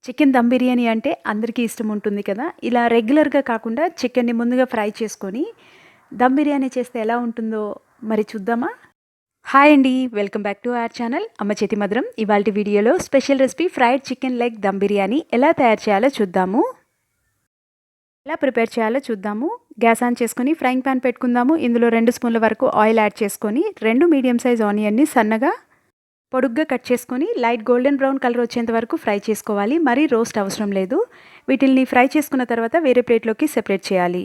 Chicken dum biryani అంటే అందరికీ ఇష్టం ఉంటుంది కదా! ఇలా రెగ్యులర్‌గా కాకుండా చికెన్‌ని ముందుగా ఫ్రై చేసుకొని దమ్ బిర్యానీ చేస్తే ఎలా ఉంటుందో మరి చూద్దామా? హాయ్ అండి. Welcome back to our channel Amma Chethi Madhuram. ఇవాల్టి వీడియోలో special recipe fried chicken leg dum biryani ఎలా తయారు చేయాలో చూద్దాము. ఎలా ప్రిపేర్ చేయాలో చూద్దాము. గ్యాస్ ఆన్ చేసుకొని ఫ్రైయింగ్ పాన్ పెట్టుకుందాము. ఇందులో 2 స్పూన్ల వరకు ఆయిల్ యాడ్ చేసుకొని 2 మీడియం సైజ్ ఆనియన్‌ని సన్నగా పొడుగ్గా కట్ చేసుకొని లైట్ గోల్డెన్ బ్రౌన్ కలర్ వచ్చేంత వరకు ఫ్రై చేసుకోవాలి. మరీ రోస్ట్ అవసరం లేదు. వీటిల్ని ఫ్రై చేసుకున్న తర్వాత వేరే ప్లేట్లోకి సెపరేట్ చేయాలి.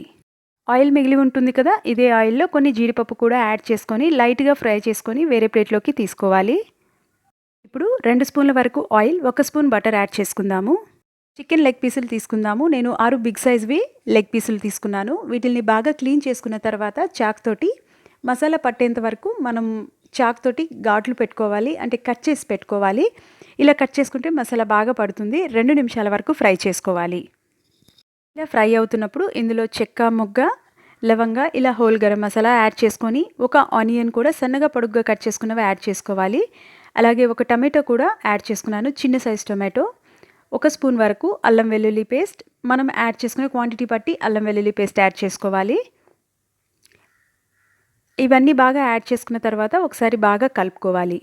ఆయిల్ మిగిలి ఉంటుంది కదా, ఇదే ఆయిల్లో కొన్ని జీడిపప్పు కూడా యాడ్ చేసుకొని లైట్గా ఫ్రై చేసుకొని వేరే ప్లేట్లోకి తీసుకోవాలి. ఇప్పుడు 2 స్పూన్ల వరకు ఆయిల్, 1 స్పూన్ బటర్ యాడ్ చేసుకుందాము. చికెన్ లెగ్ పీసులు తీసుకుందాము. నేను 6 బిగ్ సైజ్వి లెగ్ పీసులు తీసుకున్నాను. వీటిల్ని బాగా క్లీన్ చేసుకున్న తర్వాత చాక్ తోటి మసాలా పట్టేంత వరకు మనం చాక్ తోటి ఘాట్లు పెట్టుకోవాలి, అంటే కట్ చేసి పెట్టుకోవాలి. ఇలా కట్ చేసుకుంటే మసాలా బాగా పడుతుంది. 2 నిమిషాల వరకు ఫ్రై చేసుకోవాలి. ఇలా ఫ్రై అవుతున్నప్పుడు ఇందులో చెక్క, మొగ్గ, లవంగ, ఇలా హోల్ గరం మసాలా యాడ్ చేసుకొని ఒక ఆనియన్ కూడా సన్నగా పొడుగ్గా కట్ చేసుకున్నవి యాడ్ చేసుకోవాలి. అలాగే ఒక టమాటో కూడా యాడ్ చేసుకున్నాను, చిన్న సైజ్ టొమాటో. 1 స్పూన్ వరకు అల్లం వెల్లుల్లి పేస్ట్, మనం యాడ్ చేసుకునే క్వాంటిటీ బట్టి అల్లం వెల్లుల్లి పేస్ట్ యాడ్ చేసుకోవాలి. ఇవన్నీ బాగా యాడ్ చేసుకున్న తర్వాత ఒకసారి బాగా కలుపుకోవాలి.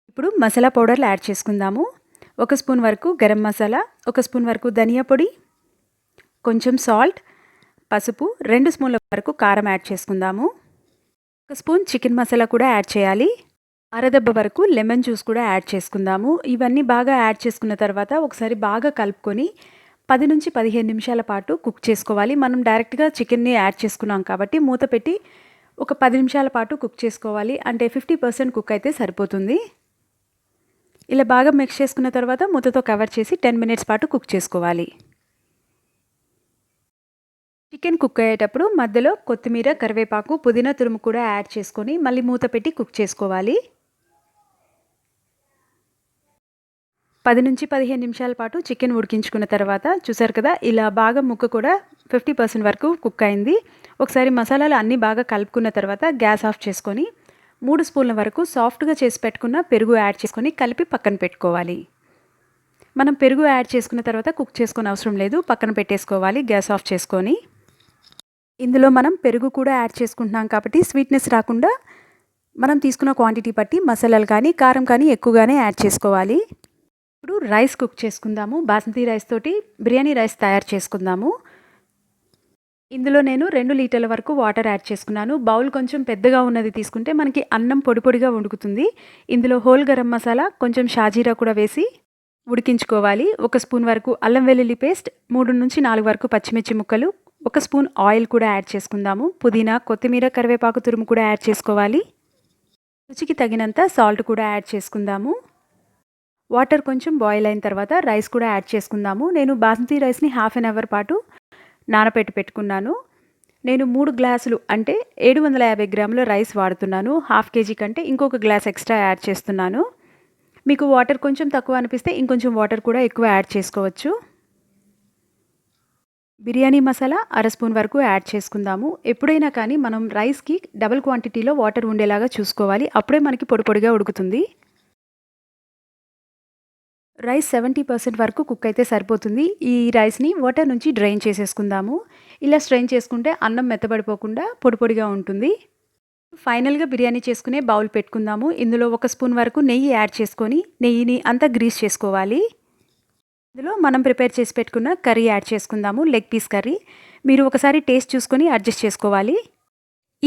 ఇప్పుడు మసాలా పౌడర్లు యాడ్ చేసుకుందాము. 1 స్పూన్ వరకు గరం మసాలా, 1 స్పూన్ వరకు ధనియా పొడి, కొంచెం సాల్ట్, పసుపు, 2 స్పూన్ల వరకు కారం యాడ్ చేసుకుందాము. 1 స్పూన్ చికెన్ మసాలా కూడా యాడ్ చేయాలి. అరదెబ్బ వరకు లెమన్ జ్యూస్ కూడా యాడ్ చేసుకుందాము. ఇవన్నీ బాగా యాడ్ చేసుకున్న తర్వాత ఒకసారి బాగా కలుపుకొని 10 నుంచి 15 నిమిషాల పాటు కుక్ చేసుకోవాలి. మనం డైరెక్ట్గా చికెన్ని యాడ్ చేసుకున్నాం కాబట్టి మూత పెట్టి ఒక 10 నిమిషాల పాటు కుక్ చేసుకోవాలి. అంటే 50% కుక్ అయితే సరిపోతుంది. ఇలా బాగా మిక్స్ చేసుకున్న తర్వాత మూతతో కవర్ చేసి 10 మినిట్స్ పాటు కుక్ చేసుకోవాలి. చికెన్ కుక్ అయ్యేటప్పుడు మధ్యలో కొత్తిమీర, కరివేపాకు, పుదీనా తురుము కూడా యాడ్ చేసుకొని మళ్ళీ మూత పెట్టి కుక్ చేసుకోవాలి. 10 నుంచి 15 నిమిషాల పాటు చికెన్ ఉడికించుకున్న తర్వాత చూసారు కదా, ఇలా బాగా ముక్క కూడా 50% వరకు కుక్ అయింది. ఒకసారి మసాలాలు అన్నీ బాగా కలుపుకున్న తర్వాత గ్యాస్ ఆఫ్ చేసుకొని 3 స్పూన్ల వరకు సాఫ్ట్గా చేసి పెట్టుకున్న పెరుగు యాడ్ చేసుకొని కలిపి పక్కన పెట్టుకోవాలి. మనం పెరుగు యాడ్ చేసుకున్న తర్వాత కుక్ చేసుకొని అవసరం లేదు, పక్కన పెట్టేసుకోవాలి గ్యాస్ ఆఫ్ చేసుకొని. ఇందులో మనం పెరుగు కూడా యాడ్ చేసుకుంటున్నాం కాబట్టి స్వీట్నెస్ రాకుండా మనం తీసుకున్న క్వాంటిటీ బట్టి మసాలాలు కానీ కారం కానీ ఎక్కువగానే యాడ్ చేసుకోవాలి. ఇప్పుడు రైస్ కుక్ చేసుకుందాము. బాస్మతి రైస్ తోటి బిర్యానీ రైస్ తయారు చేసుకుందాము. ఇందులో నేను 2 లీటర్ల వరకు వాటర్ యాడ్ చేసుకున్నాను. బౌల్ కొంచెం పెద్దగా ఉన్నది తీసుకుంటే మనకి అన్నం పొడి పొడిగా ఉడుకుతుంది. ఇందులో హోల్ గరం మసాలా, కొంచెం షాజీరా కూడా వేసి ఉడికించుకోవాలి. 1 స్పూన్ వరకు అల్లం వెల్లుల్లి పేస్ట్, 3 నుంచి 4 వరకు పచ్చిమిర్చి ముక్కలు, 1 స్పూన్ ఆయిల్ కూడా యాడ్ చేసుకుందాము. పుదీనా, కొత్తిమీర, కరివేపాకు తురుము కూడా యాడ్ చేసుకోవాలి. రుచికి తగినంత సాల్ట్ కూడా యాడ్ చేసుకుందాము. వాటర్ కొంచెం బాయిల్ అయిన తర్వాత రైస్ కూడా యాడ్ చేసుకుందాము. నేను బాస్మతి రైస్ని హాఫ్ అన్ అవర్ పాటు నానబెట్టి పెట్టుకున్నాను. నేను 3 గ్లాసులు అంటే 750 గ్రాముల రైస్ వాడుతున్నాను. హాఫ్ కేజీ కంటే ఇంకొక గ్లాస్ ఎక్స్ట్రా యాడ్ చేస్తున్నాను. మీకు వాటర్ కొంచెం తక్కువ అనిపిస్తే ఇంకొంచెం వాటర్ కూడా ఎక్కువ యాడ్ చేసుకోవచ్చు. బిర్యానీ మసాలా 1/2 స్పూన్ వరకు యాడ్ చేసుకుందాము. ఎప్పుడైనా కానీ మనం రైస్కి డబుల్ క్వాంటిటీలో వాటర్ ఉండేలాగా చూసుకోవాలి. అప్పుడే మనకి పొడి పొడిగా ఉడుకుతుంది. రైస్ 70% వరకు కుక్ అయితే సరిపోతుంది. ఈ రైస్ని వాటర్ నుంచి డ్రైన్ చేసేసుకుందాము. ఇలా స్ట్రెయిన్ చేసుకుంటే అన్నం మెత్తబడిపోకుండా పొడి పొడిగా ఉంటుంది. ఫైనల్గా బిర్యానీ చేసుకునే బౌల్ పెట్టుకుందాము. ఇందులో 1 స్పూన్ వరకు నెయ్యి యాడ్ చేసుకొని నెయ్యిని అంతా గ్రీస్ చేసుకోవాలి. ఇందులో మనం ప్రిపేర్ చేసి పెట్టుకున్న కర్రీ యాడ్ చేసుకుందాము, లెగ్ పీస్ కర్రీ. మీరు ఒకసారి టేస్ట్ చూసుకొని అడ్జస్ట్ చేసుకోవాలి.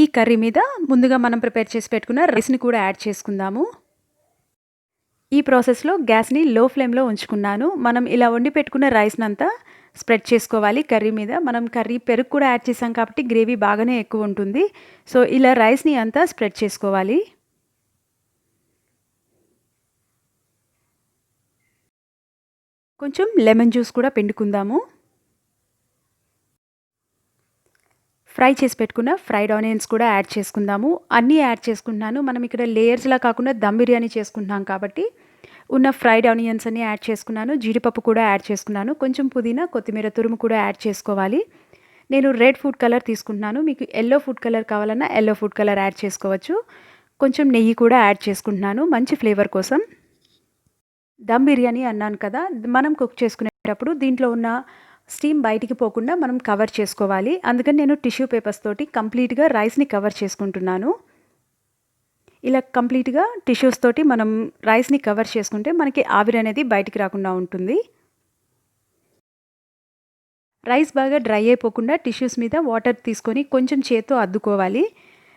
ఈ కర్రీ మీద ముందుగా మనం ప్రిపేర్ చేసి పెట్టుకున్న రైస్ని కూడా యాడ్ చేసుకుందాము. ఈ ప్రాసెస్లో గ్యాస్ని లో ఫ్లేమ్లో ఉంచుకున్నాను. మనం ఇలా వండి పెట్టుకున్న రైస్నంతా స్ప్రెడ్ చేసుకోవాలి కర్రీ మీద. మనం కర్రీ పెరుగు కూడా యాడ్ చేసాం కాబట్టి గ్రేవీ బాగానే ఎక్కువ ఉంటుంది. సో ఇలా రైస్ని అంతా స్ప్రెడ్ చేసుకోవాలి. కొంచెం లెమన్ జ్యూస్ కూడా పిండుకుందాము. ఫ్రై చేసి పెట్టుకున్న ఫ్రైడ్ ఆనియన్స్ కూడా యాడ్ చేసుకుందాము. అన్నీ యాడ్ చేసుకుంటున్నాను. మనం ఇక్కడ లేయర్స్లా కాకుండా దమ్ బిర్యానీ చేసుకుంటున్నాం కాబట్టి ఉన్న ఫ్రైడ్ ఆనియన్స్ అన్నీ యాడ్ చేసుకున్నాను. జీడిపప్పు కూడా యాడ్ చేసుకున్నాను. కొంచెం పుదీనా, కొత్తిమీర తురుము కూడా యాడ్ చేసుకోవాలి. నేను రెడ్ ఫుడ్ కలర్ తీసుకుంటున్నాను. మీకు ఎల్లో ఫుడ్ కలర్ కావాలన్నా ఎల్లో ఫుడ్ కలర్ యాడ్ చేసుకోవచ్చు. కొంచెం నెయ్యి కూడా యాడ్ చేసుకుంటున్నాను మంచి ఫ్లేవర్ కోసం. దమ్ బిర్యానీ అన్నాను కదా! మనం కుక్ చేసుకునేటప్పుడు దీంట్లో ఉన్న స్టీమ్ బయటికి పోకుండా మనం కవర్ చేసుకోవాలి. అందుకని నేను టిష్యూ పేపర్స్ తోటి కంప్లీట్‌గా రైస్‌ని కవర్ చేసుకుంటున్నాను. ఇలా కంప్లీట్‌గా టిష్యూస్ తోటి మనం రైస్‌ని కవర్ చేసుకుంటే మనకి ఆవిరనేది బయటికి రాకుండా ఉంటుంది. రైస్ బాగా డ్రై అయిపోకుండా టిష్యూస్ మీద వాటర్ తీసుకొని కొంచెం చేత్తో అద్దుకోవాలి.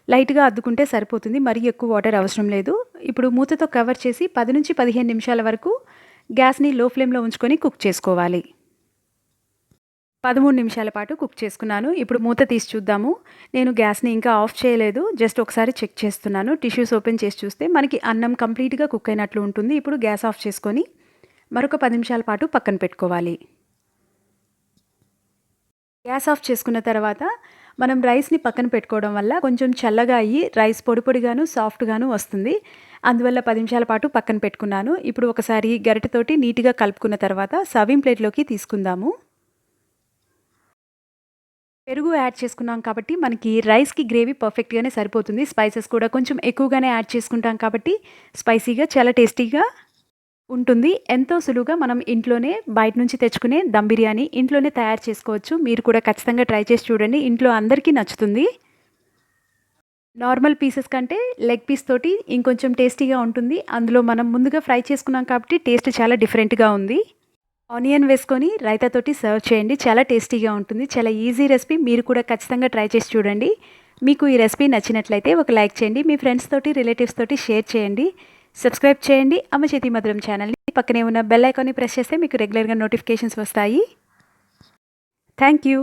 లైట్‌గా అద్దుకుంటే సరిపోతుంది. మరీ ఎక్కువ వాటర్ అవసరం లేదు. ఇప్పుడు మూతతో కవర్ చేసి 10-15 నిమిషాల వరకు గ్యాస్‌ని లో ఫ్లేమ్‌లో ఉంచుకొని కుక్ చేసుకోవాలి. 13 నిమిషాల పాటు కుక్ చేసుకున్నాను. ఇప్పుడు మూత తీసి చూద్దాము. నేను గ్యాస్‌ని ఇంకా ఆఫ్ చేయలేదు. జస్ట్ ఒకసారి చెక్ చేస్తున్నాను. టిష్యూస్ ఓపెన్ చేసి చూస్తే మనకి అన్నం కంప్లీట్‌గా కుక్ అయినట్లు ఉంటుంది. ఇప్పుడు గ్యాస్ ఆఫ్ చేసుకొని మరొక 10 నిమిషాల పాటు పక్కన పెట్టుకోవాలి. గ్యాస్ ఆఫ్ చేసుకున్న తర్వాత మనం రైస్‌ని పక్కన పెట్టుకోవడం వల్ల కొంచెం చల్లగా అయ్యి రైస్ పొడి పొడిగాను, సాఫ్ట్‌గాను వస్తుంది. అందువల్ల 10 నిమిషాల పాటు పక్కన పెట్టుకున్నాను. ఇప్పుడు ఒకసారి గరిటెతోటి నీట్‌గా కలుపుకున్న తర్వాత సర్వింగ్ ప్లేట్‌లోకి తీసుకుందాము. పెరుగు యాడ్ చేసుకున్నాం కాబట్టి మనకి రైస్‌కి గ్రేవీ పర్ఫెక్ట్‌గానే సరిపోతుంది. స్పైసెస్ కూడా కొంచెం ఎక్కువగానే యాడ్ చేసుకుంటాం కాబట్టి స్పైసీగా చాలా టేస్టీగా ఉంటుంది. ఎంతో సులువుగా మనం ఇంట్లోనే బయట నుంచి తెచ్చుకునే దమ్ బిర్యానీ ఇంట్లోనే తయారు చేసుకోవచ్చు. మీరు కూడా ఖచ్చితంగా ట్రై చేసి చూడండి. ఇంట్లో అందరికీ నచ్చుతుంది. నార్మల్ పీసెస్ కంటే లెగ్ పీస్ తోటి ఇంకొంచెం టేస్టీగా ఉంటుంది. అందులో మనం ముందుగా ఫ్రై చేసుకున్నాం కాబట్టి టేస్ట్ చాలా డిఫరెంట్‌గా ఉంది. ఆనియన్ వేసుకొని రైతాతోటి సర్వ్ చేయండి. చాలా టేస్టీగా ఉంటుంది. చాలా ఈజీ రెసిపీ. మీరు కూడా ఖచ్చితంగా ట్రై చేసి చూడండి. మీకు ఈ రెసిపీ నచ్చినట్లయితే ఒక లైక్ చేయండి. మీ ఫ్రెండ్స్ తోటి, రిలేటివ్స్ తోటి షేర్ చేయండి. సబ్స్క్రైబ్ చేయండి. అమ్మ చేతి మధురం ఛానల్‌ని. పక్కనే ఉన్న బెల్ ఐకాన్‌ని ప్రెస్ చేస్తే మీకు రెగ్యులర్‌గా నోటిఫికేషన్స్ వస్తాయి. Thank you.